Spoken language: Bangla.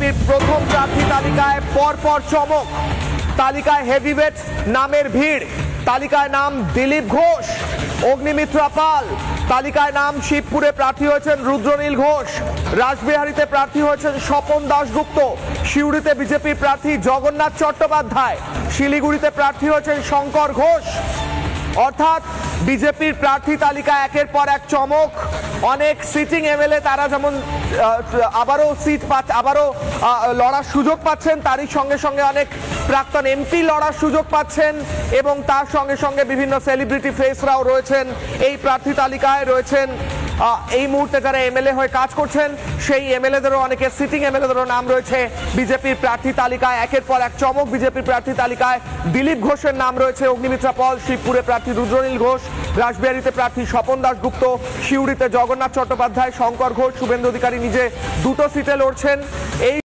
প্রথম প্রার্থী তালিকায় পরপর চমক। তালিকায় হেভিওয়েট নামের ভিড়। তালিকায় নাম দিলীপ ঘোষ, অগ্নিমিত্রা পাল। তালিকায় নাম শিবপুরে প্রার্থী হয়েছেন রুদ্রনীল ঘোষ, রাসবিহারীতে প্রার্থী হয়েছেন স্বপন দাশগুপ্ত, সিউড়িতে বিজেপির প্রার্থী জগন্নাথ চট্টোপাধ্যায়, শিলিগুড়িতে প্রার্থী হয়েছেন শঙ্কর ঘোষ। অর্থাৎ বিজেপির প্রার্থী তালিকা একের পর এক চমক। অনেক সিটিং এমএলএ তারা যেমন আবারও লড়ার সুযোগ পাচ্ছেন, তারই সঙ্গে সঙ্গে অনেক প্রাক্তন এমপি লড়ার সুযোগ পাচ্ছেন এবং তার সঙ্গে সঙ্গে বিভিন্ন সেলিব্রিটি ফেসরাও রয়েছেন এই প্রার্থী তালিকায়। রয়েছেন এই মুহূর্তে যারা এমএলএ হয়ে কাজ করছেন সেই এমএলএদেরও অনেকের সিটিং এমএলএদেরও নাম রয়েছে বিজেপির প্রার্থী তালিকায়। একের পর এক চমক বিজেপির প্রার্থী তালিকায়। দিলীপ ঘোষের নাম রয়েছে, অগ্নিমিত্রা পাল, শিবপুরে প্রার্থী রুদ্রনীল ঘোষ, রাসবিহারীতে প্রার্থী স্বপন দাশগুপ্ত, সিউড়িতে জগন্নাথ চট্টোপাধ্যায়, শঙ্কর ঘোষ, শুভেন্দু অধিকারী নিজে দুটো সিটে লড়ছেন। এই